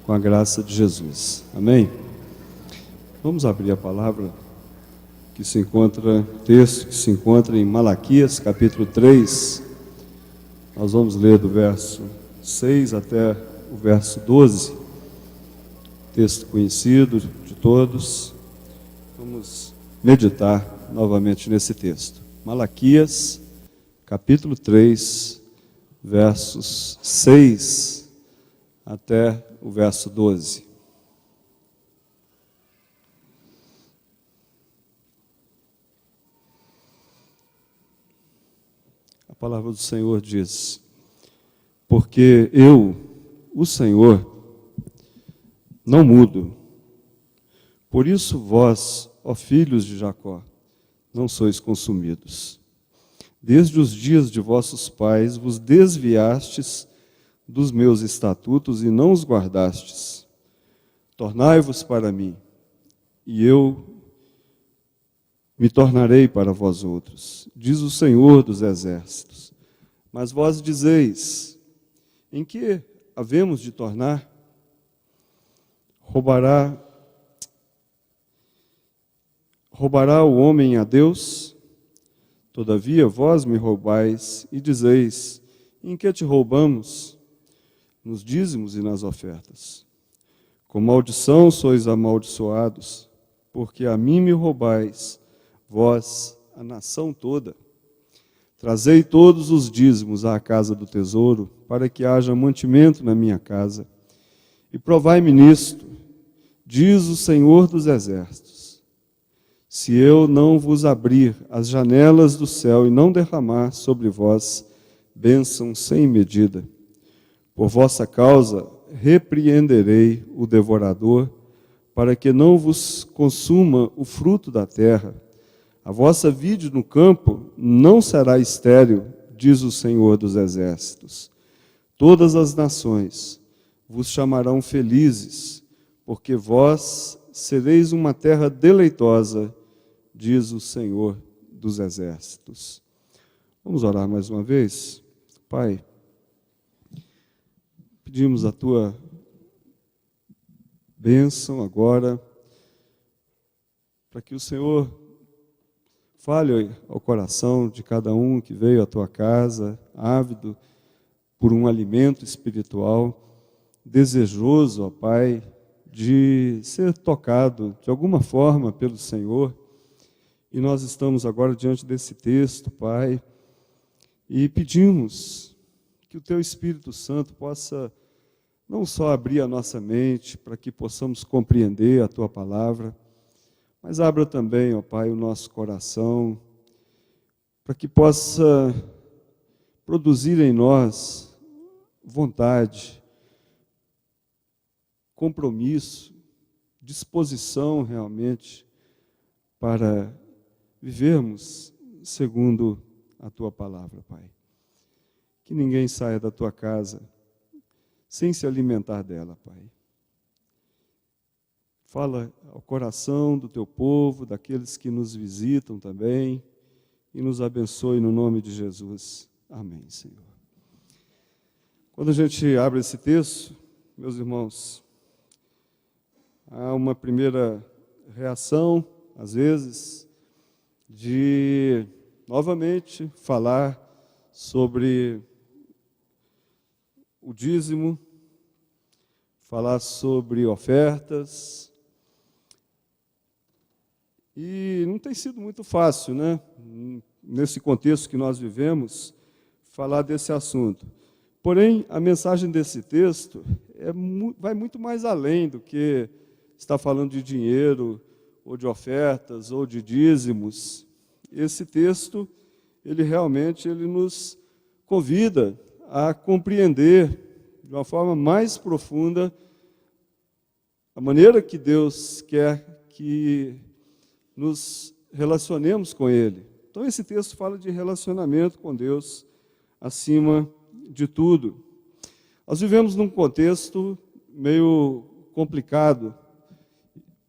com a graça de Jesus. Amém? Vamos abrir a palavra texto que se encontra em Malaquias, capítulo 3. Nós vamos ler do verso 6 até o verso 12. Texto conhecido de todos. Vamos meditar novamente nesse texto. Malaquias, capítulo 3, versos 6 até o verso 12. A palavra do Senhor diz: porque eu, o Senhor, não mudo. Por isso vós, ó filhos de Jacó, não sois consumidos. Desde os dias de vossos pais vos desviastes dos meus estatutos e não os guardastes. Tornai-vos para mim, e eu me tornarei para vós outros, diz o Senhor dos Exércitos. Mas vós dizeis: em que havemos de tornar? Roubará o homem a Deus? Todavia vós me roubais e dizeis: em que te roubamos? Nos dízimos e nas ofertas. Com maldição sois amaldiçoados, porque a mim me roubais, vós, a nação toda. Trazei todos os dízimos à casa do tesouro, para que haja mantimento na minha casa. E provai-me nisto, diz o Senhor dos Exércitos: se eu não vos abrir as janelas do céu e não derramar sobre vós bênção sem medida, por vossa causa repreenderei o devorador, para que não vos consuma o fruto da terra. A vossa vide no campo não será estéril, diz o Senhor dos Exércitos. Todas as nações vos chamarão felizes, porque vós sereis uma terra deleitosa, diz o Senhor dos Exércitos. Vamos orar mais uma vez? Pai, pedimos a tua bênção agora, para que o Senhor fale ao coração de cada um que veio à tua casa, ávido por um alimento espiritual, desejoso, ó Pai, de ser tocado de alguma forma pelo Senhor. E nós estamos agora diante desse texto, Pai, e pedimos que o teu Espírito Santo possa não só abrir a nossa mente para que possamos compreender a tua palavra, mas abra também, ó Pai, o nosso coração, para que possa produzir em nós vontade, compromisso, disposição realmente para vivermos segundo a tua palavra, Pai. Que ninguém saia da tua casa sem se alimentar dela, Pai. Fala ao coração do teu povo, daqueles que nos visitam também, e nos abençoe no nome de Jesus. Amém, Senhor. Quando a gente abre esse texto, meus irmãos, há uma primeira reação, às vezes, de novamente falar sobre o dízimo, falar sobre ofertas. E não tem sido muito fácil, né? Nesse contexto que nós vivemos, falar desse assunto. Porém, a mensagem desse texto vai muito mais além do que estar falando de dinheiro, ou de ofertas, ou de dízimos. Esse texto, ele nos convida a compreender de uma forma mais profunda a maneira que Deus quer que nos relacionemos com Ele. Então, esse texto fala de relacionamento com Deus acima de tudo. Nós vivemos num contexto meio complicado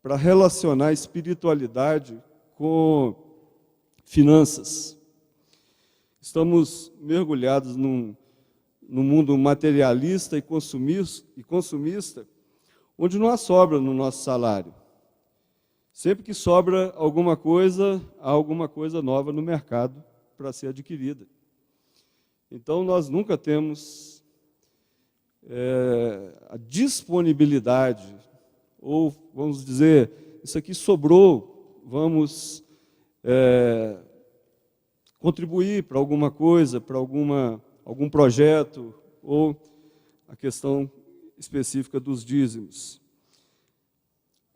para relacionar espiritualidade com finanças. Estamos mergulhados num mundo materialista e consumista, onde não há sobra no nosso salário. Sempre que sobra alguma coisa, há alguma coisa nova no mercado para ser adquirida. Então, nós nunca temos a disponibilidade, ou vamos dizer, isso aqui sobrou, vamos contribuir para alguma coisa, para algum projeto, ou a questão específica dos dízimos.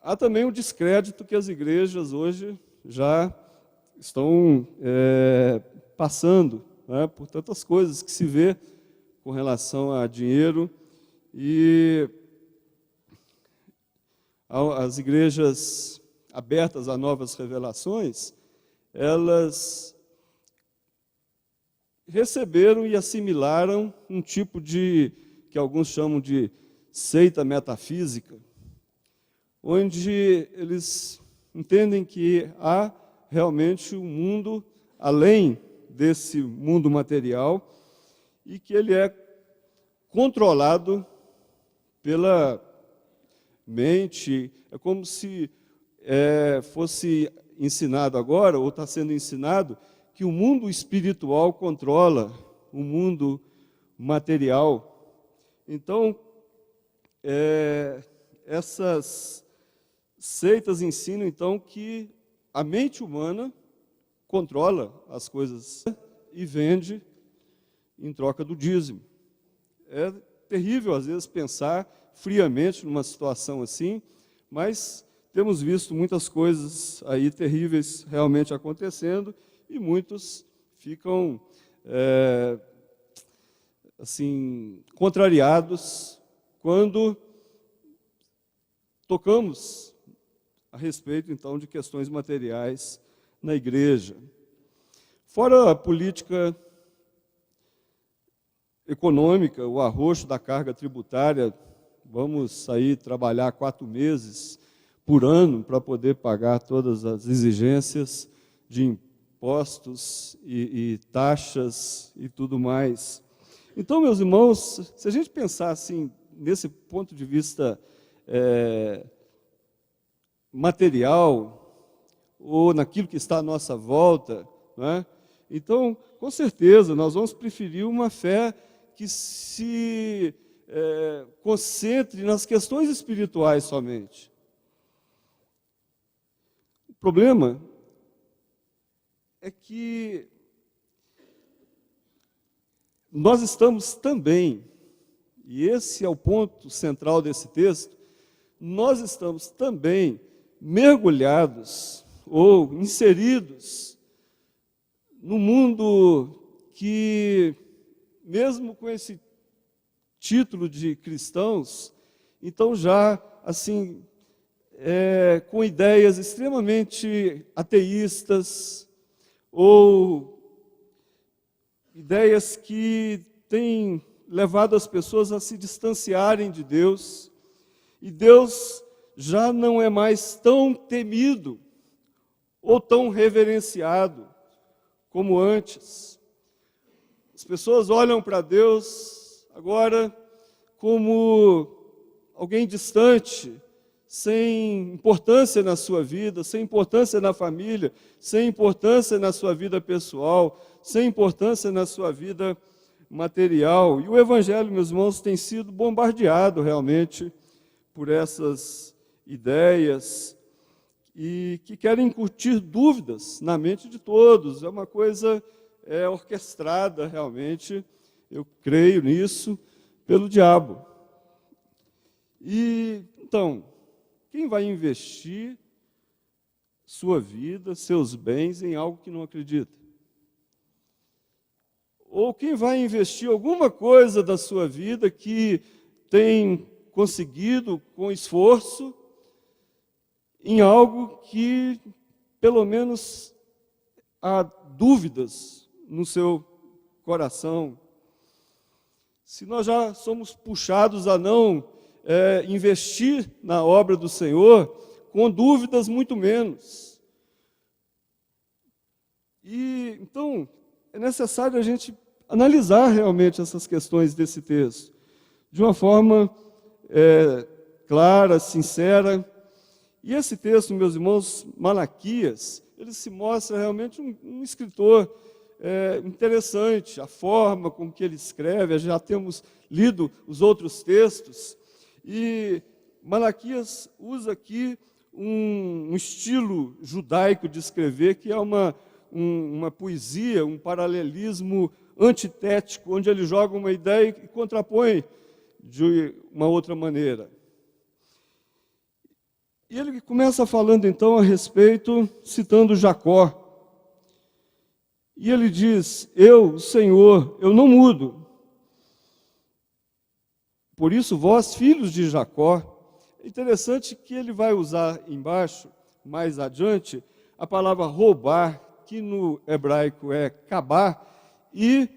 Há também o descrédito que as igrejas hoje já estão passando, né, por tantas coisas que se vê com relação a dinheiro, e as igrejas abertas a novas revelações, elas receberam e assimilaram um tipo de, que alguns chamam de seita metafísica, onde eles entendem que há realmente um mundo além desse mundo material e que ele é controlado pela mente. É como se fosse ensinado agora, ou está sendo ensinado, que o mundo espiritual controla o mundo material. Então, essas seitas ensinam, então, que a mente humana controla as coisas e vende em troca do dízimo. É terrível, às vezes, pensar friamente numa situação assim, mas temos visto muitas coisas aí terríveis realmente acontecendo e muitos ficam, assim, contrariados quando tocamos a respeito, então, de questões materiais na igreja. Fora a política econômica, o arroxo da carga tributária, vamos sair trabalhar 4 meses por ano para poder pagar todas as exigências de impostos e taxas e tudo mais. Então, meus irmãos, se a gente pensar assim, nesse ponto de vista material, ou naquilo que está à nossa volta, não é? Então, com certeza, nós vamos preferir uma fé que se concentre nas questões espirituais somente. O problema é que nós estamos também, e esse é o ponto central desse texto, nós estamos também mergulhados ou inseridos no mundo que, mesmo com esse título de cristãos, então já, assim, com ideias extremamente ateístas, ou ideias que têm levado as pessoas a se distanciarem de Deus, e Deus já não é mais tão temido ou tão reverenciado como antes. As pessoas olham para Deus agora como alguém distante, sem importância na sua vida, sem importância na família, sem importância na sua vida pessoal, sem importância na sua vida material. E o Evangelho, meus irmãos, tem sido bombardeado realmente por essas ideias e que querem incutir dúvidas na mente de todos. É uma coisa orquestrada realmente, eu creio nisso, pelo diabo. E então, quem vai investir sua vida, seus bens em algo que não acredita? Ou quem vai investir alguma coisa da sua vida que tem conseguido com esforço em algo que, pelo menos, há dúvidas no seu coração? Se nós já somos puxados a não investir na obra do Senhor, com dúvidas muito menos. E, então, é necessário a gente analisar realmente essas questões desse texto, de uma forma clara, sincera. E esse texto, meus irmãos, Malaquias, ele se mostra realmente um escritor interessante, a forma com que ele escreve. Já temos lido os outros textos, e Malaquias usa aqui um estilo judaico de escrever, que é uma poesia, um paralelismo antitético, onde ele joga uma ideia e contrapõe de uma outra maneira. E ele começa falando então a respeito, citando Jacó. E ele diz: eu, Senhor, eu não mudo. Por isso, vós, filhos de Jacó. É interessante que ele vai usar embaixo, mais adiante, a palavra roubar, que no hebraico é cabá, e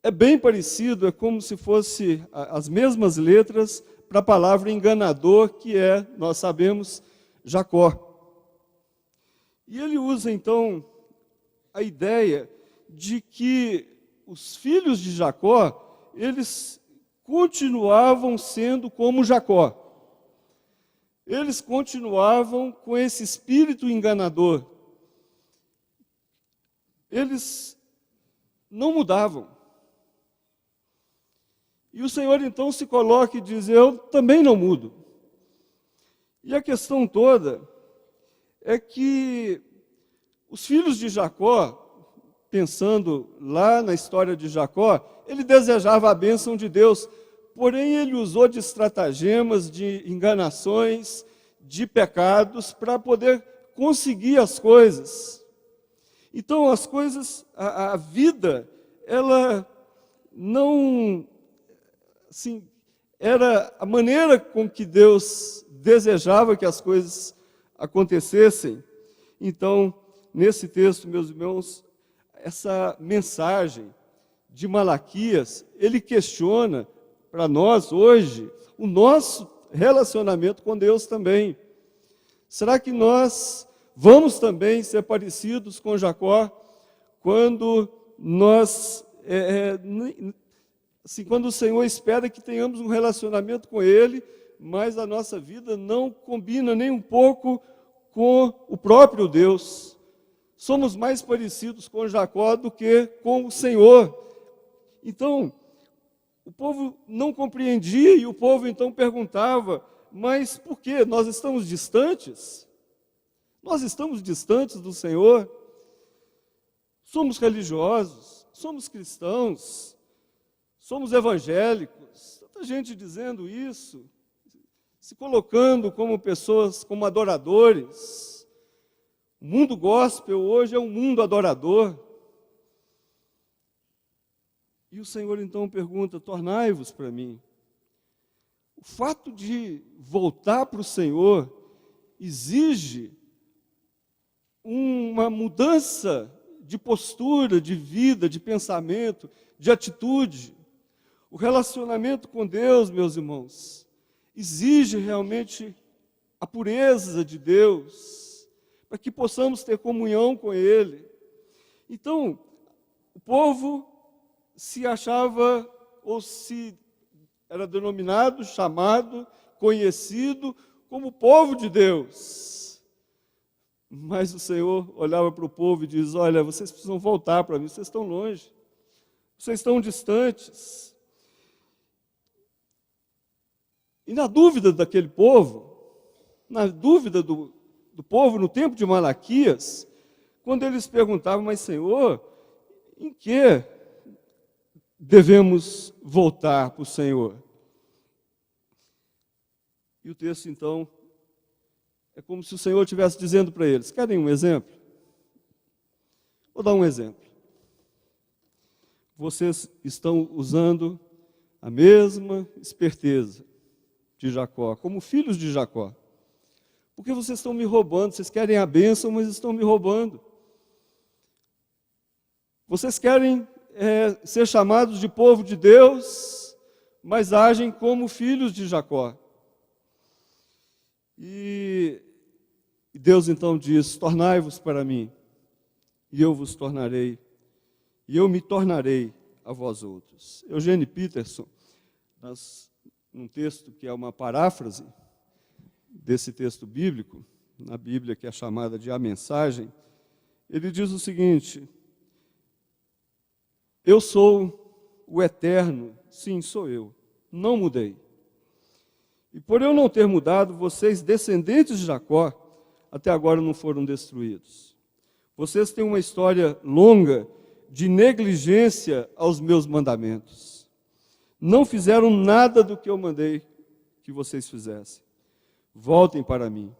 é bem parecido, é como se fosse as mesmas letras para a palavra enganador, que é, nós sabemos, Jacó. E ele usa então a ideia de que os filhos de Jacó, eles continuavam sendo como Jacó. Eles continuavam com esse espírito enganador. Eles não mudavam. E o Senhor então se coloca e diz: eu também não mudo. E a questão toda é que os filhos de Jacó, pensando lá na história de Jacó, ele desejava a bênção de Deus, porém ele usou de estratagemas, de enganações, de pecados, para poder conseguir as coisas. Então as coisas, a vida, ela não, assim, era a maneira com que Deus desejava que as coisas acontecessem. Então, nesse texto, meus irmãos, essa mensagem de Malaquias, ele questiona para nós hoje o nosso relacionamento com Deus também. Será que nós vamos também ser parecidos com Jacó quando nós, assim, quando o Senhor espera que tenhamos um relacionamento com Ele, mas a nossa vida não combina nem um pouco com o próprio Deus? Somos mais parecidos com Jacó do que com o Senhor. Então, o povo não compreendia e o povo então perguntava: mas por quê? Nós estamos distantes? Nós estamos distantes do Senhor? Somos religiosos, somos cristãos, somos evangélicos. Tanta gente dizendo isso, se colocando como pessoas, como adoradores. O mundo gospel hoje é um mundo adorador. E o Senhor então pergunta: tornai-vos para mim. O fato de voltar para o Senhor exige uma mudança de postura, de vida, de pensamento, de atitude. O relacionamento com Deus, meus irmãos, exige realmente a pureza de Deus, para que possamos ter comunhão com Ele. Então, o povo se achava, ou se era denominado, chamado, conhecido como povo de Deus. Mas o Senhor olhava para o povo e diz: olha, vocês precisam voltar para mim, vocês estão longe, vocês estão distantes. E na dúvida daquele povo, na dúvida do povo no tempo de Malaquias, quando eles perguntavam: mas Senhor, em que devemos voltar para o Senhor? E o texto, então, é como se o Senhor estivesse dizendo para eles: querem um exemplo? Vou dar um exemplo. Vocês estão usando a mesma esperteza de Jacó, como filhos de Jacó. Porque vocês estão me roubando, vocês querem a bênção, mas estão me roubando. Vocês querem ser chamados de povo de Deus, mas agem como filhos de Jacó. E Deus então diz: tornai-vos para mim, e eu vos tornarei, e eu me tornarei a vós outros. Eugene Peterson, num texto que é uma paráfrase desse texto bíblico, na Bíblia que é chamada de A Mensagem, ele diz o seguinte: eu sou o eterno, sim, sou eu, não mudei. E por eu não ter mudado, vocês, descendentes de Jacó, até agora não foram destruídos. Vocês têm uma história longa de negligência aos meus mandamentos. Não fizeram nada do que eu mandei que vocês fizessem. Voltem para mim,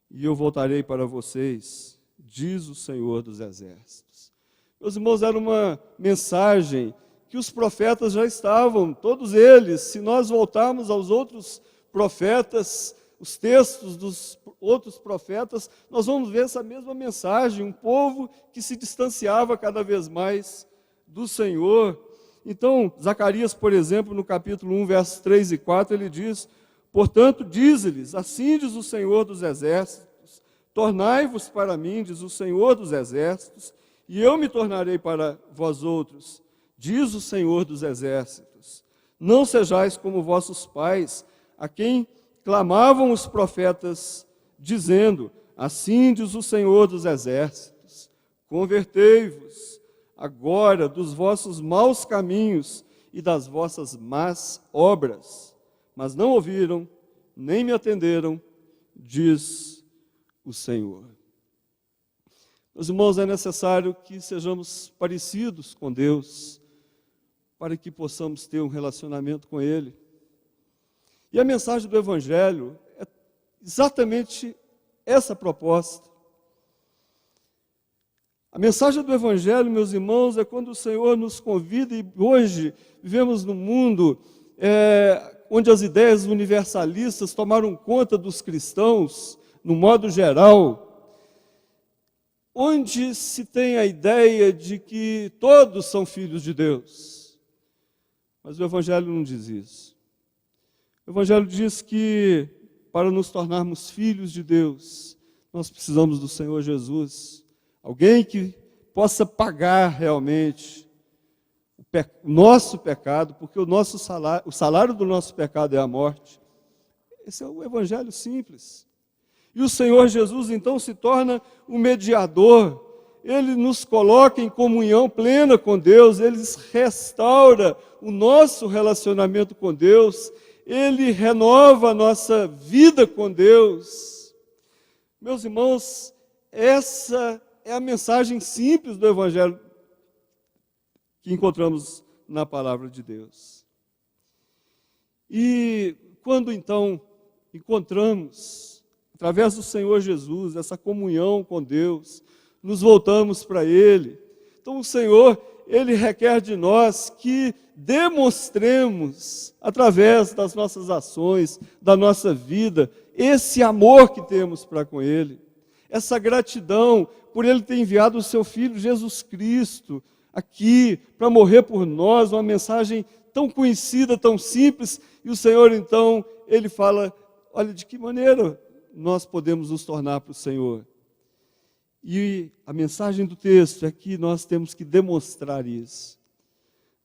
e eu voltarei para vocês, diz o Senhor dos Exércitos. Meus irmãos, era uma mensagem que os profetas já estavam, todos eles. Se nós voltarmos aos outros profetas, os textos dos outros profetas, nós vamos ver essa mesma mensagem, um povo que se distanciava cada vez mais do Senhor. Então, Zacarias, por exemplo, no capítulo 1, versos 3 e 4, ele diz: portanto, diz-lhes, assim diz o Senhor dos Exércitos, tornai-vos para mim, diz o Senhor dos Exércitos, e eu me tornarei para vós outros, diz o Senhor dos Exércitos. Não sejais como vossos pais, a quem clamavam os profetas, dizendo, assim diz o Senhor dos Exércitos, convertei-vos agora dos vossos maus caminhos e das vossas más obras. Mas não ouviram, nem me atenderam, diz o Senhor. Meus irmãos, é necessário que sejamos parecidos com Deus, para que possamos ter um relacionamento com Ele. E a mensagem do Evangelho é exatamente essa proposta. A mensagem do Evangelho, meus irmãos, é quando o Senhor nos convida, e hoje vivemos num mundo onde as ideias universalistas tomaram conta dos cristãos, no modo geral, onde se tem a ideia de que todos são filhos de Deus. Mas o Evangelho não diz isso. O Evangelho diz que, para nos tornarmos filhos de Deus, nós precisamos do Senhor Jesus, alguém que possa pagar realmente o nosso pecado, porque o salário do nosso pecado é a morte. Esse é o Evangelho simples. E o Senhor Jesus, então, se torna o mediador. Ele nos coloca em comunhão plena com Deus, Ele restaura o nosso relacionamento com Deus, Ele renova a nossa vida com Deus. Meus irmãos, essa é a mensagem simples do Evangelho que encontramos na Palavra de Deus. E quando então encontramos, através do Senhor Jesus, essa comunhão com Deus, nos voltamos para Ele. Então o Senhor, Ele requer de nós que demonstremos, através das nossas ações, da nossa vida, esse amor que temos para com Ele, essa gratidão por Ele ter enviado o Seu Filho Jesus Cristo aqui para morrer por nós, uma mensagem tão conhecida, tão simples, e o Senhor então, Ele fala, olha, de que maneira nós podemos nos tornar para o Senhor. E a mensagem do texto é que nós temos que demonstrar isso.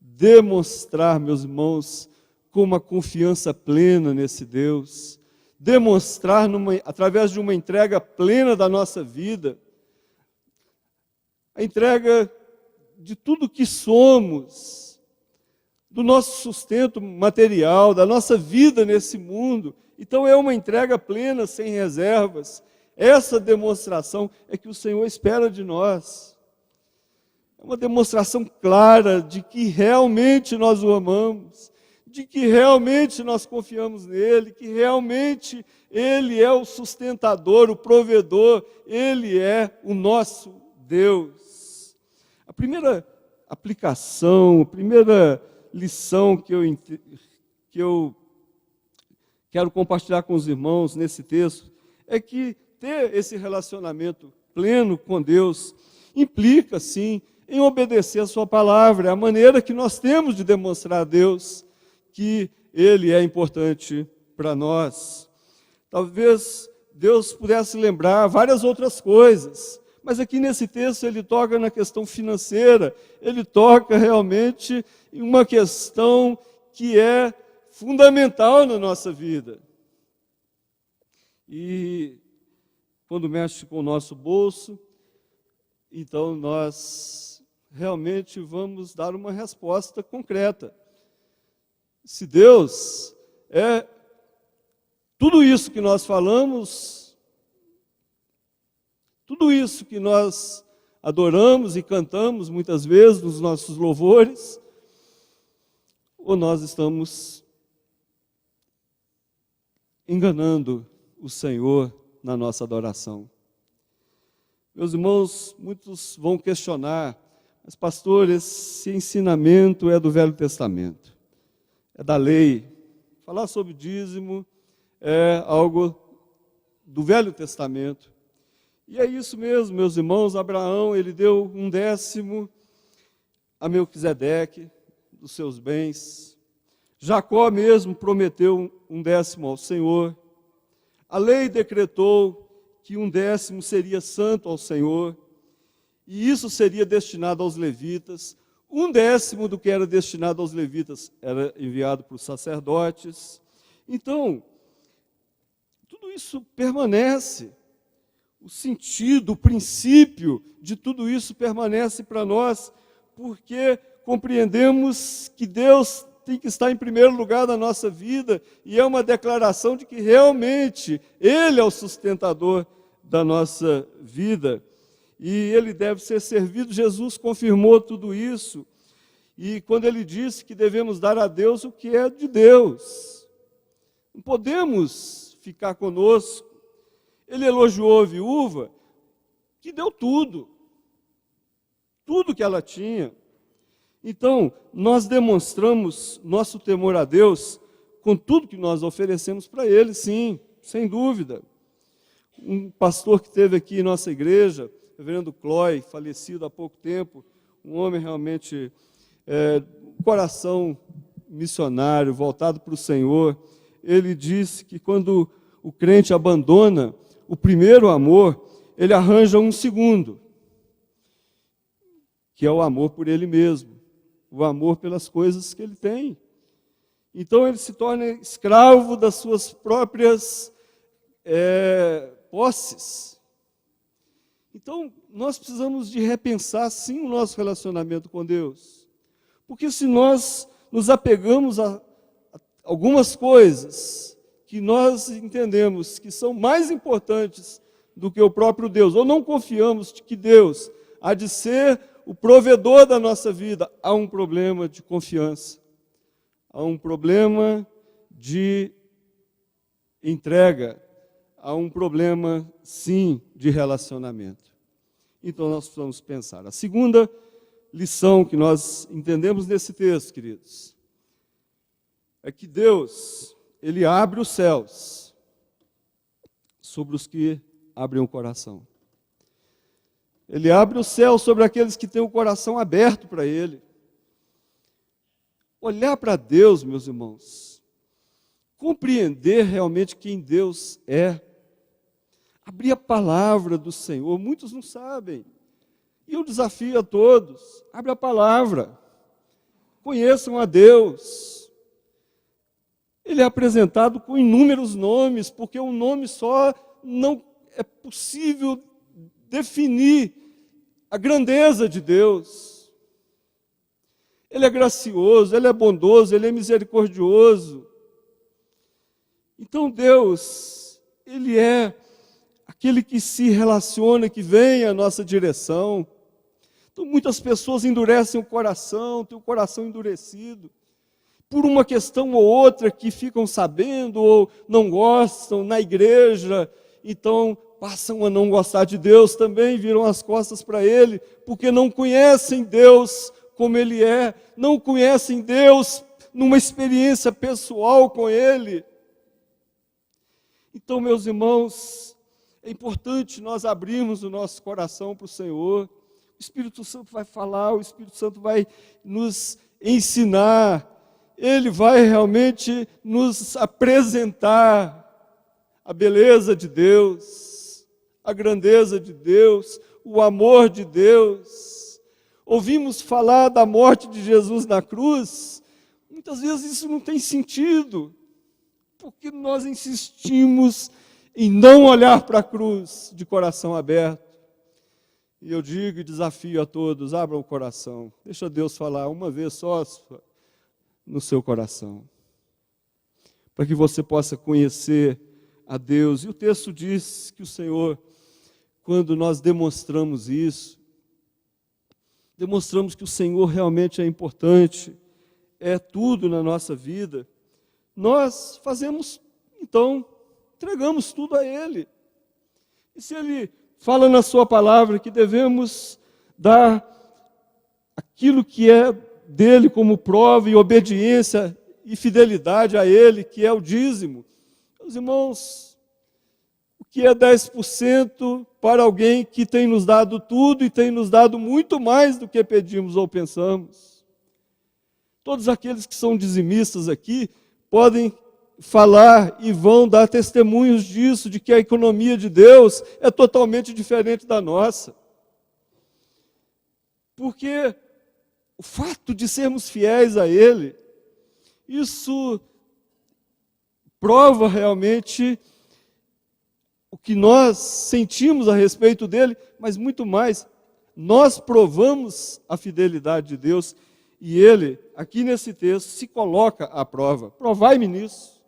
Demonstrar, meus irmãos, com uma confiança plena nesse Deus. Demonstrar através de uma entrega plena da nossa vida. A entrega de tudo que somos, do nosso sustento material, da nossa vida nesse mundo. Então é uma entrega plena, sem reservas. Essa demonstração é que o Senhor espera de nós. É uma demonstração clara de que realmente nós o amamos, de que realmente nós confiamos nele, que realmente Ele é o sustentador, o provedor, Ele é o nosso Deus. A primeira aplicação, a primeira lição que eu quero compartilhar com os irmãos nesse texto é que ter esse relacionamento pleno com Deus implica, sim, em obedecer a sua palavra. É a maneira que nós temos de demonstrar a Deus que Ele é importante para nós. Talvez Deus pudesse lembrar várias outras coisas, mas aqui nesse texto ele toca na questão financeira, ele toca realmente em uma questão que é fundamental na nossa vida. E quando mexe com o nosso bolso, então nós realmente vamos dar uma resposta concreta. Se Deus é tudo isso que nós falamos, tudo isso que nós adoramos e cantamos muitas vezes nos nossos louvores, ou nós estamos enganando o Senhor na nossa adoração. Meus irmãos, muitos vão questionar, mas pastor, esse ensinamento é do Velho Testamento, é da lei. Falar sobre dízimo é algo do Velho Testamento. E é isso mesmo, meus irmãos. Abraão, ele deu 1/10 a Melquisedeque dos seus bens. Jacó mesmo prometeu 1/10 ao Senhor. A lei decretou que 1/10 seria santo ao Senhor, e isso seria destinado aos levitas. 1/10 do que era destinado aos levitas era enviado para os sacerdotes. Então, tudo isso permanece. O sentido, o princípio de tudo isso permanece para nós, porque compreendemos que Deus tem que estar em primeiro lugar na nossa vida, e é uma declaração de que realmente Ele é o sustentador da nossa vida, e Ele deve ser servido. Jesus confirmou tudo isso, e quando Ele disse que devemos dar a Deus o que é de Deus, não podemos ficar conosco. Ele elogiou a viúva, que deu tudo que ela tinha. Então, nós demonstramos nosso temor a Deus com tudo que nós oferecemos para Ele, sim, sem dúvida. Um pastor que esteve aqui em nossa igreja, o reverendo Cloy, falecido há pouco tempo, um homem realmente, coração missionário, voltado para o Senhor, ele disse que quando o crente abandona o primeiro amor, ele arranja um segundo, que é o amor por ele mesmo, o amor pelas coisas que ele tem. Então ele se torna escravo das suas próprias posses. Então nós precisamos de repensar sim o nosso relacionamento com Deus, porque se nós nos apegamos a algumas coisas que nós entendemos que são mais importantes do que o próprio Deus, ou não confiamos de que Deus há de ser o provedor da nossa vida, há um problema de confiança, há um problema de entrega, há um problema, sim, de relacionamento. Então nós precisamos pensar. A segunda lição que nós entendemos nesse texto, queridos, é que Deus, Ele abre os céus sobre os que abrem o coração. Ele abre o céu sobre aqueles que têm o coração aberto para Ele. Olhar para Deus, meus irmãos, compreender realmente quem Deus é, abrir a palavra do Senhor. Muitos não sabem, e eu desafio a todos: abre a palavra, conheçam a Deus. Ele é apresentado com inúmeros nomes, porque um nome só não é possível definir a grandeza de Deus. Ele é gracioso, Ele é bondoso, Ele é misericordioso. Então Deus, Ele é aquele que se relaciona, que vem à nossa direção. Então muitas pessoas endurecem o coração, têm o coração endurecido, por uma questão ou outra que ficam sabendo ou não gostam na igreja, então passam a não gostar de Deus também, viram as costas para Ele, porque não conhecem Deus como Ele é, não conhecem Deus numa experiência pessoal com Ele. Então, meus irmãos, é importante nós abrirmos o nosso coração para o Senhor. O Espírito Santo vai falar, o Espírito Santo vai nos ensinar, Ele vai realmente nos apresentar a beleza de Deus, a grandeza de Deus, o amor de Deus. Ouvimos falar da morte de Jesus na cruz, Muitas vezes isso não tem sentido, porque nós insistimos em não olhar para a cruz de coração aberto. E eu digo e desafio a todos, abram o coração, deixa Deus falar uma vez só no seu coração, para que você possa conhecer a Deus. E o texto diz que o Senhor, quando nós demonstramos isso, demonstramos que o Senhor realmente é importante, é tudo na nossa vida, nós fazemos, então, entregamos tudo a Ele. E se Ele fala na sua palavra que devemos dar aquilo que é dele como prova e obediência e fidelidade a Ele, que é o dízimo. Meus irmãos, o que é 10% para alguém que tem nos dado tudo e tem nos dado muito mais do que pedimos ou pensamos? Todos aqueles que são dizimistas aqui podem falar e vão dar testemunhos disso, de que a economia de Deus é totalmente diferente da nossa. Porque o fato de sermos fiéis a Ele, isso prova realmente o que nós sentimos a respeito dele, mas muito mais, nós provamos a fidelidade de Deus e Ele, aqui nesse texto, se coloca à prova. Provai-me nisso.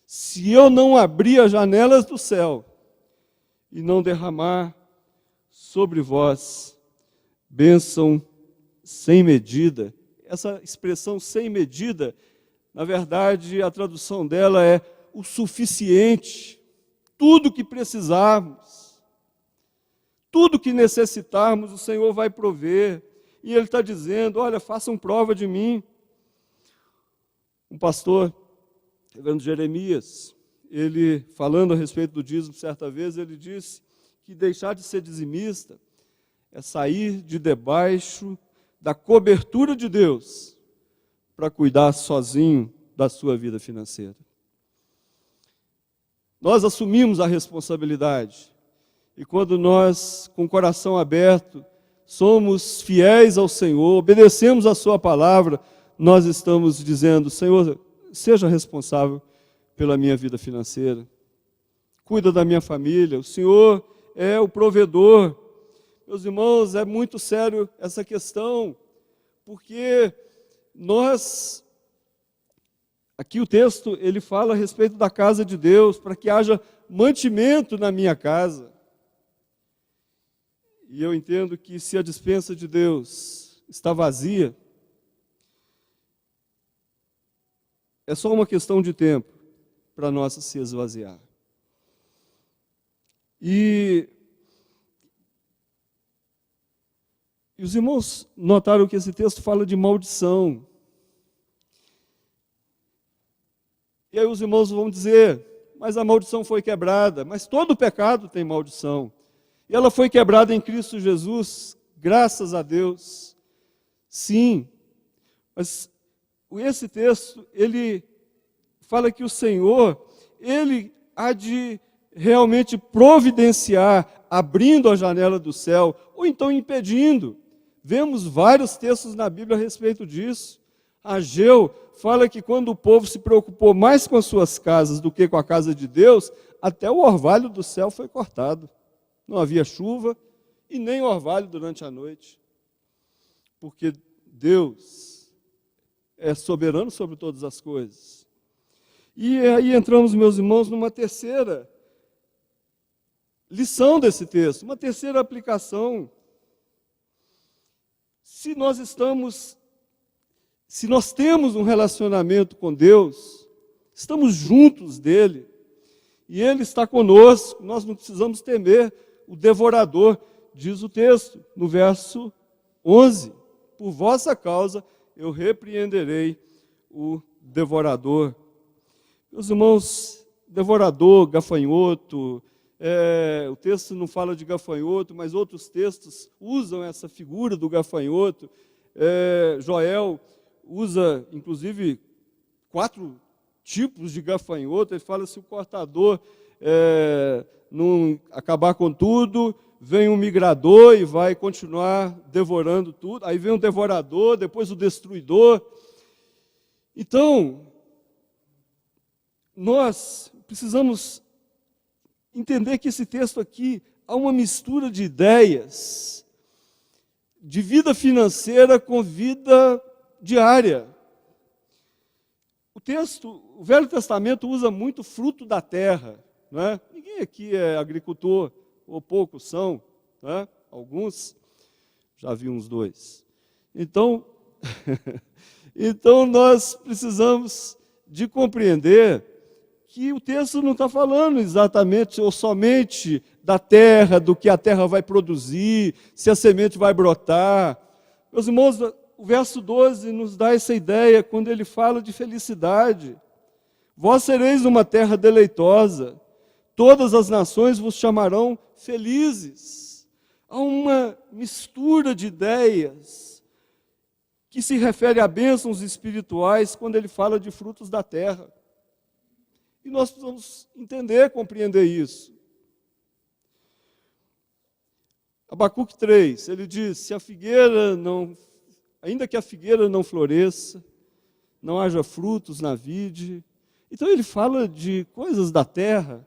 Se eu não abrir as janelas do céu e não derramar sobre vós bênção sem medida, essa expressão sem medida, na verdade, a tradução dela é o suficiente, tudo que precisarmos, tudo que necessitarmos, o Senhor vai prover. E Ele está dizendo, olha, façam prova de mim. Um pastor, reverendo Jeremias, ele, falando a respeito do dízimo, certa vez, ele disse que deixar de ser dizimista é sair de debaixo da cobertura de Deus para cuidar sozinho da sua vida financeira. Nós assumimos a responsabilidade e quando nós, com o coração aberto, somos fiéis ao Senhor, obedecemos a sua palavra, nós estamos dizendo, Senhor, seja responsável pela minha vida financeira, cuida da minha família, o Senhor é o provedor. Meus irmãos, é muito sério essa questão, porque nós, aqui o texto, ele fala a respeito da casa de Deus, para que haja mantimento na minha casa. E eu entendo que se a despensa de Deus está vazia, é só uma questão de tempo para nós se esvaziar. E os irmãos notaram que esse texto fala de maldição. E aí os irmãos vão dizer, mas a maldição foi quebrada. Mas todo pecado tem maldição. E ela foi quebrada em Cristo Jesus, graças a Deus. Sim, mas esse texto, ele fala que o Senhor, Ele há de realmente providenciar, abrindo a janela do céu, ou então impedindo. Vemos vários textos na Bíblia a respeito disso. Ageu fala que quando o povo se preocupou mais com as suas casas do que com a casa de Deus, até o orvalho do céu foi cortado. Não havia chuva e nem orvalho durante a noite. Porque Deus é soberano sobre todas as coisas. E aí entramos, meus irmãos, numa terceira lição desse texto, uma terceira aplicação. Se nós temos um relacionamento com Deus, estamos juntos dele, e Ele está conosco, nós não precisamos temer o devorador, diz o texto, no verso 11, por vossa causa eu repreenderei o devorador. Meus irmãos, devorador, gafanhoto, o texto não fala de gafanhoto, mas outros textos usam essa figura do gafanhoto. Joel usa, inclusive, 4 tipos de gafanhoto. Ele fala, se o cortador não acabar com tudo, vem um migrador e vai continuar devorando tudo. Aí vem um devorador, depois o destruidor. Então, nós precisamos entender que esse texto aqui há uma mistura de ideias, de vida financeira com vida diária. O Velho Testamento usa muito fruto da terra, não é? Ninguém aqui é agricultor, ou poucos são, não é? Alguns, já vi uns 2. Então, então nós precisamos de compreender que o texto não está falando exatamente ou somente da terra, do que a terra vai produzir, se a semente vai brotar. Meus irmãos, o verso 12 nos dá essa ideia quando ele fala de felicidade. Vós sereis uma terra deleitosa, todas as nações vos chamarão felizes. Há uma mistura de ideias que se refere a bênçãos espirituais quando ele fala de frutos da terra. E nós precisamos entender, compreender isso. Abacuque 3, ele diz, se a figueira não, ainda que a figueira não floresça, não haja frutos na vide. Então ele fala de coisas da terra,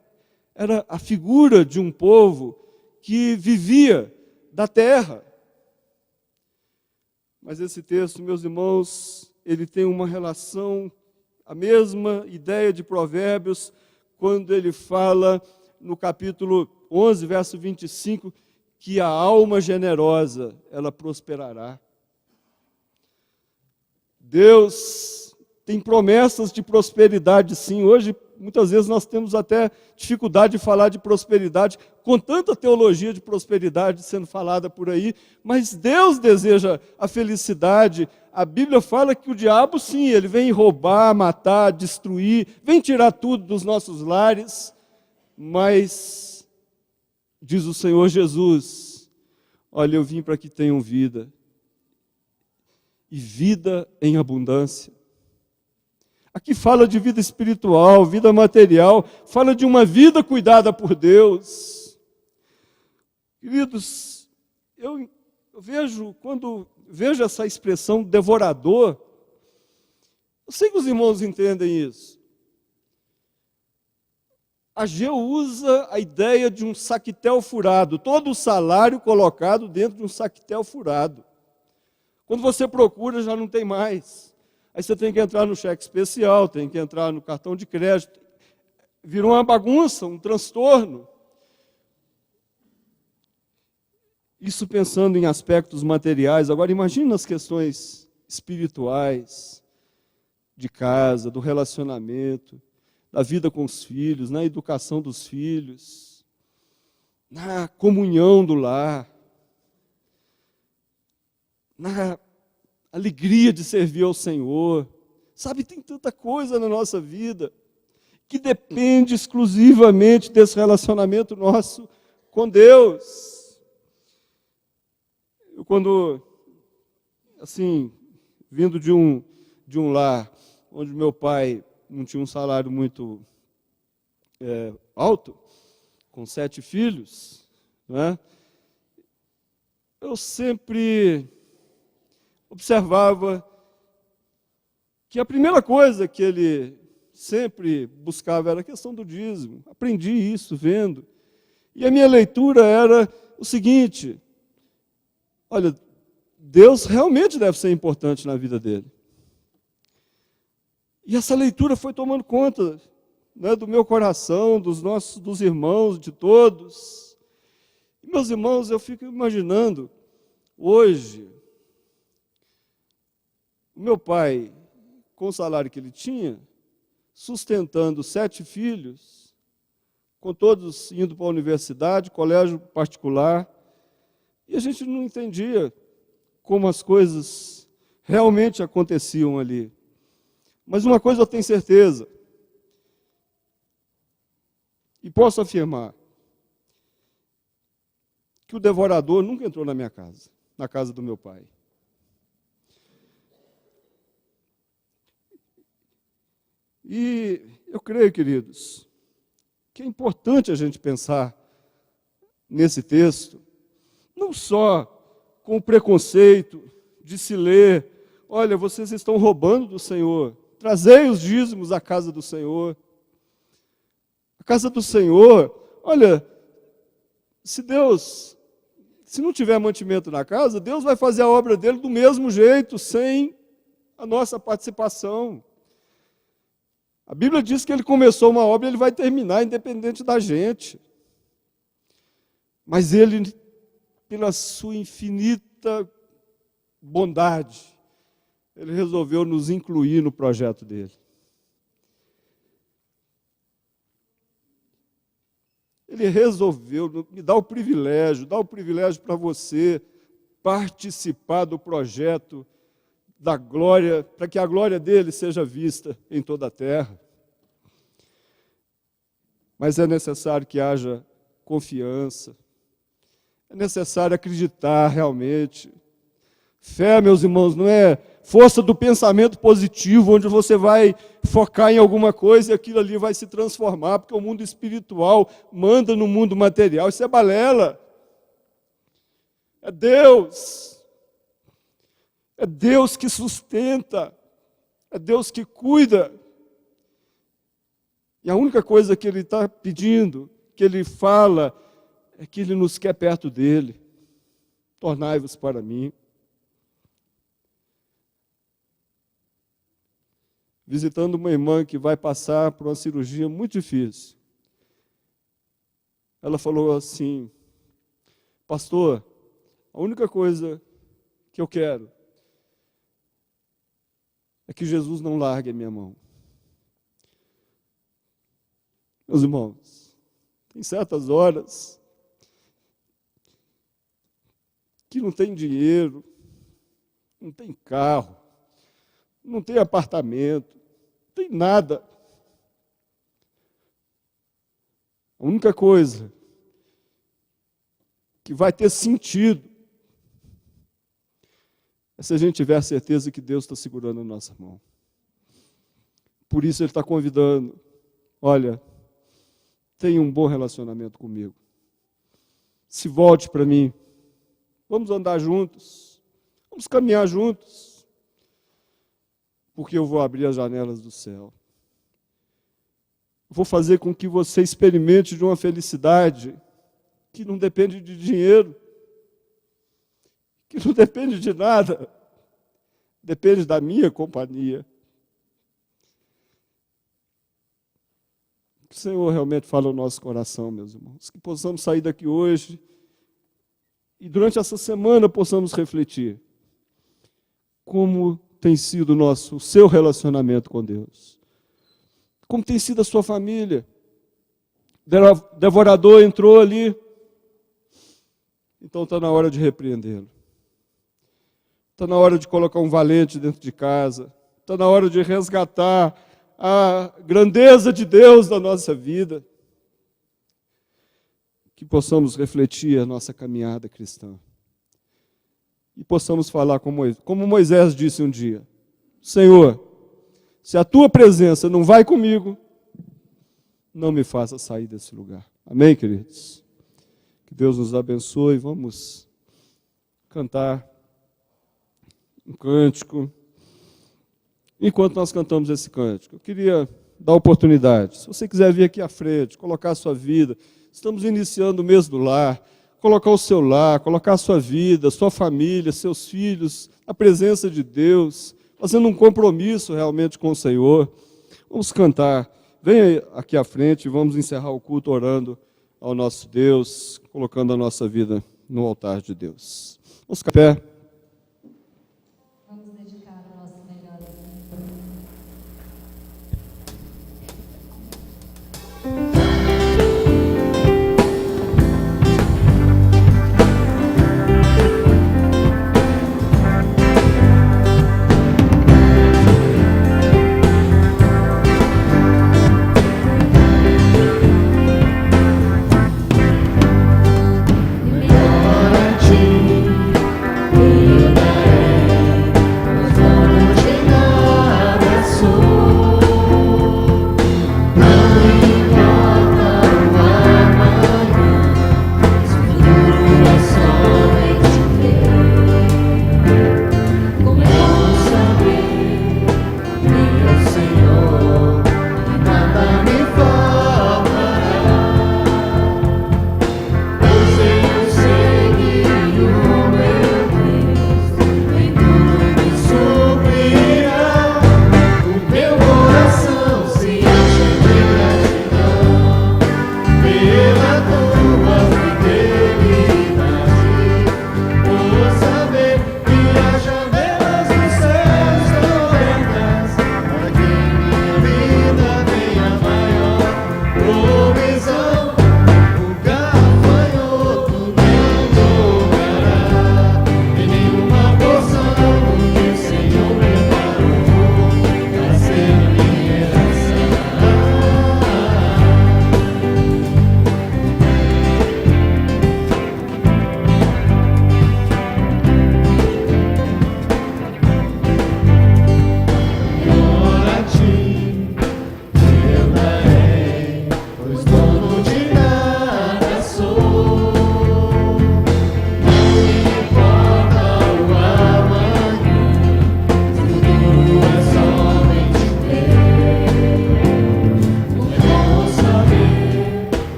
era a figura de um povo que vivia da terra. Mas esse texto, meus irmãos, ele tem uma relação, a mesma ideia de Provérbios, quando ele fala no capítulo 11, verso 25, que a alma generosa, ela prosperará. Deus tem promessas de prosperidade, sim. Hoje, muitas vezes, nós temos até dificuldade de falar de prosperidade, com tanta teologia de prosperidade sendo falada por aí, mas Deus deseja a felicidade. A Bíblia fala que o diabo, sim, ele vem roubar, matar, destruir, vem tirar tudo dos nossos lares, mas, diz o Senhor Jesus, olha, eu vim para que tenham vida, e vida em abundância. Aqui fala de vida espiritual, vida material, fala de uma vida cuidada por Deus. Queridos, eu vejo, quando vejo essa expressão devorador, eu sei que os irmãos entendem isso. Ageu usa a ideia de um saquetel furado, todo o salário colocado dentro de um saquetel furado. Quando você procura, já não tem mais. Aí você tem que entrar no cheque especial, tem que entrar no cartão de crédito. Virou uma bagunça, um transtorno. Isso pensando em aspectos materiais. Agora imagine nas questões espirituais, de casa, do relacionamento, da vida com os filhos, na educação dos filhos, na comunhão do lar, na alegria de servir ao Senhor. Sabe, tem tanta coisa na nossa vida que depende exclusivamente desse relacionamento nosso com Deus. Eu quando, assim, vindo de um lar onde meu pai não tinha um salário muito alto, com 7 filhos, né? Eu sempre observava que a primeira coisa que ele sempre buscava era a questão do dízimo. Aprendi isso vendo. E a minha leitura era o seguinte: olha, Deus realmente deve ser importante na vida dele. E essa leitura foi tomando conta, né, do meu coração, dos irmãos, de todos. E, meus irmãos, eu fico imaginando, hoje, o meu pai, com o salário que ele tinha, sustentando 7 filhos, com todos indo para a universidade, colégio particular, e a gente não entendia como as coisas realmente aconteciam ali. Mas uma coisa eu tenho certeza, e posso afirmar, que o devorador nunca entrou na minha casa, na casa do meu pai. E eu creio, queridos, que é importante a gente pensar nesse texto, não só com o preconceito de se ler, olha, vocês estão roubando do Senhor. trazei os dízimos à casa do Senhor. A casa do Senhor, olha, se não tiver mantimento na casa, Deus vai fazer a obra dele do mesmo jeito, sem a nossa participação. A Bíblia diz que ele começou uma obra e ele vai terminar, independente da gente. Mas ele, pela sua infinita bondade, ele resolveu nos incluir no projeto dele. Ele resolveu me dar o privilégio para você participar do projeto da glória, para que a glória dele seja vista em toda a terra. Mas é necessário que haja confiança, é necessário acreditar realmente. Fé, meus irmãos, não é força do pensamento positivo, onde você vai focar em alguma coisa e aquilo ali vai se transformar, porque o mundo espiritual manda no mundo material. Isso é balela. É Deus. É Deus que sustenta. É Deus que cuida. E a única coisa que Ele está pedindo, que Ele fala, é que Ele nos quer perto dEle. Tornai-vos para mim. Visitando uma irmã que vai passar por uma cirurgia muito difícil. Ela falou assim: pastor, a única coisa que eu quero é que Jesus não largue a minha mão. Meus irmãos, tem certas horas que não tem dinheiro, não tem carro, não tem apartamento, não tem nada. A única coisa que vai ter sentido é se a gente tiver a certeza que Deus está segurando a nossa mão. Por isso Ele está convidando: olha, tenha um bom relacionamento comigo. Se volte para mim. Vamos andar juntos. Vamos caminhar juntos. Porque eu vou abrir as janelas do céu. Vou fazer com que você experimente de uma felicidade que não depende de dinheiro, que não depende de nada, depende da minha companhia. Que o Senhor realmente fale ao nosso coração, meus irmãos. Que possamos sair daqui hoje e durante essa semana possamos refletir como tem sido o seu relacionamento com Deus. Como tem sido a sua família. O devorador entrou ali. Então está na hora de repreendê-lo. Está na hora de colocar um valente dentro de casa. Está na hora de resgatar a grandeza de Deus na nossa vida. Que possamos refletir a nossa caminhada cristã. E possamos falar como Moisés disse um dia: Senhor, se a tua presença não vai comigo, não me faça sair desse lugar. Amém, queridos? Que Deus nos abençoe. Vamos cantar um cântico. Enquanto nós cantamos esse cântico, eu queria dar oportunidade. Se você quiser vir aqui à frente, colocar a sua vida, estamos iniciando o mês do lar, colocar o seu lar, colocar a sua vida, sua família, seus filhos, a presença de Deus, fazendo um compromisso realmente com o Senhor. Vamos cantar. Venha aqui à frente e vamos encerrar o culto orando ao nosso Deus, colocando a nossa vida no altar de Deus. Vamos ficar em pé. Vamos dedicar o nosso melhor. Para ti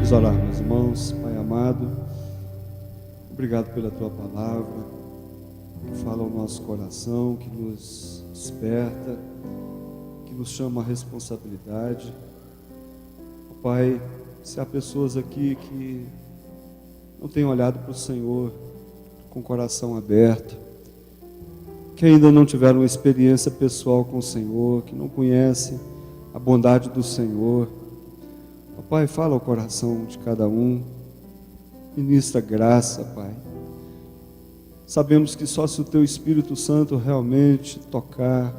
Vamos orar, meus irmãos. Pai amado, obrigado pela tua palavra, que fala ao nosso coração, que nos desperta, que nos chama a responsabilidade. Pai, se há pessoas aqui que não têm olhado para o Senhor com o coração aberto, que ainda não tiveram uma experiência pessoal com o Senhor, que não conhecem a bondade do Senhor, Pai, fala ao coração de cada um, ministra graça, Pai. Sabemos que só se o Teu Espírito Santo realmente tocar,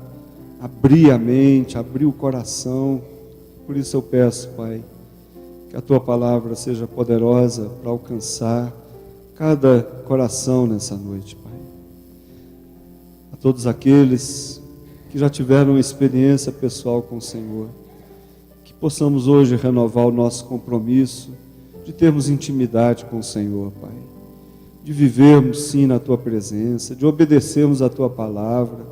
abrir a mente, abrir o coração, por isso eu peço, Pai, que a Tua palavra seja poderosa para alcançar cada coração nessa noite, Pai. A todos aqueles que já tiveram uma experiência pessoal com o Senhor, que possamos hoje renovar o nosso compromisso de termos intimidade com o Senhor, Pai, de vivermos sim na Tua presença, de obedecermos a Tua palavra,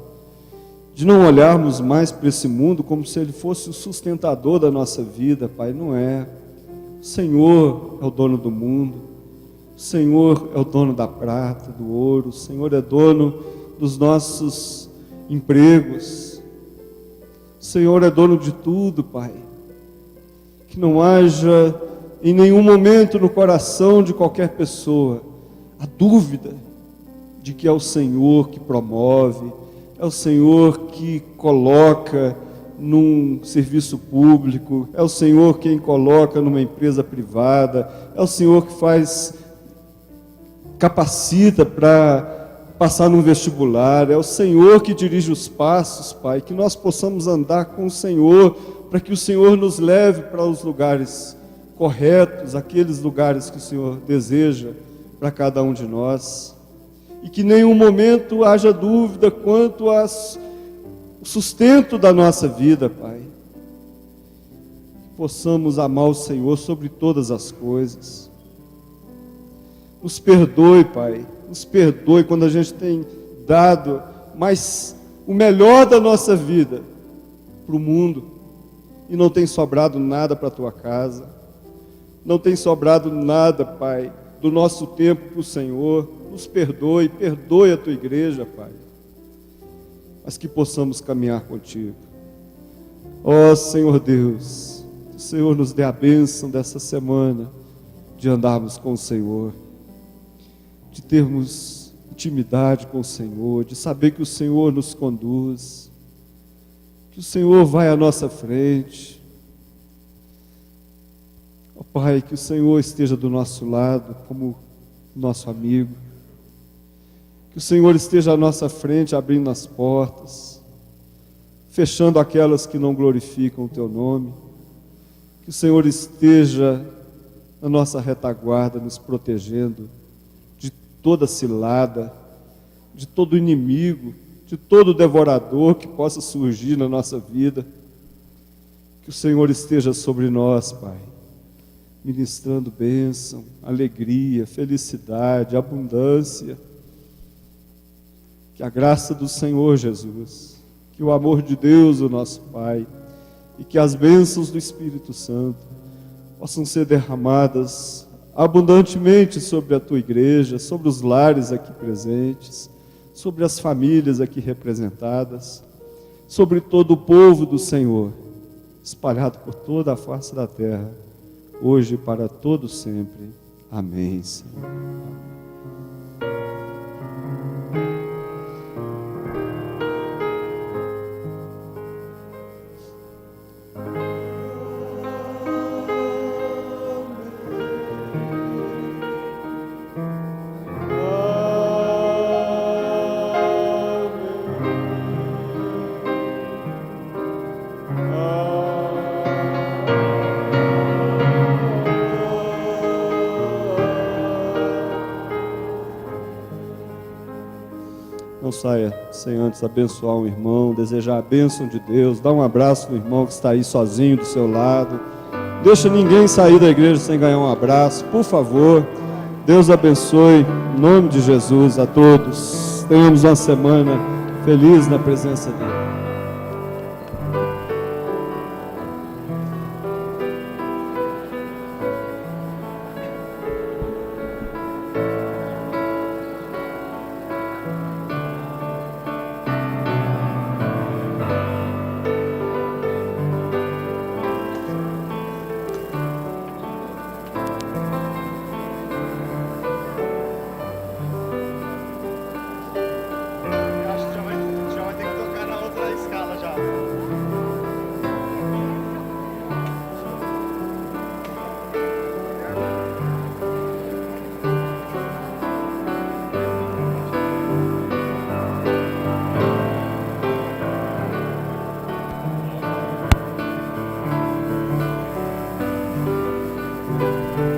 de não olharmos mais para esse mundo como se ele fosse o sustentador da nossa vida, Pai. Não é. O Senhor é o dono do mundo, o Senhor é o dono da prata, do ouro, o Senhor é dono dos nossos empregos, o Senhor é dono de tudo, Pai. Que não haja em nenhum momento no coração de qualquer pessoa a dúvida de que é o Senhor que promove, é o Senhor que coloca num serviço público, é o Senhor quem coloca numa empresa privada, é o Senhor que capacita para passar num vestibular, é o Senhor que dirige os passos, Pai, que nós possamos andar com o Senhor, para que o Senhor nos leve para os lugares corretos, aqueles lugares que o Senhor deseja para cada um de nós, e que em nenhum momento haja dúvida quanto ao sustento da nossa vida, Pai. Que possamos amar o Senhor sobre todas as coisas. Nos perdoe, Pai, nos perdoe quando a gente tem dado mais o melhor da nossa vida para o mundo, e não tem sobrado nada para a Tua casa, não tem sobrado nada, Pai, do nosso tempo para o Senhor. Nos perdoe, perdoe a Tua igreja, Pai, mas que possamos caminhar contigo. Ó Senhor Deus, que o Senhor nos dê a bênção dessa semana, de andarmos com o Senhor, de termos intimidade com o Senhor, de saber que o Senhor nos conduz, que o Senhor vai à nossa frente. Ó Pai, que o Senhor esteja do nosso lado como nosso amigo, que o Senhor esteja à nossa frente abrindo as portas, fechando aquelas que não glorificam o Teu nome, que o Senhor esteja na nossa retaguarda, nos protegendo de toda cilada, de todo inimigo, de todo devorador que possa surgir na nossa vida. Que o Senhor esteja sobre nós, Pai, ministrando bênção, alegria, felicidade, abundância. Que a graça do Senhor Jesus, que o amor de Deus, o nosso Pai, e que as bênçãos do Espírito Santo possam ser derramadas abundantemente sobre a Tua igreja, sobre os lares aqui presentes, sobre as famílias aqui representadas, sobre todo o povo do Senhor, espalhado por toda a face da terra, hoje e para todo sempre. Amém, Senhor. Não saia sem antes abençoar um irmão, desejar a bênção de Deus. Dá um abraço no irmão que está aí sozinho do seu lado. Deixa ninguém sair da igreja sem ganhar um abraço, por favor. Deus abençoe, em nome de Jesus, a todos. Tenhamos uma semana feliz na presença dele. Amém.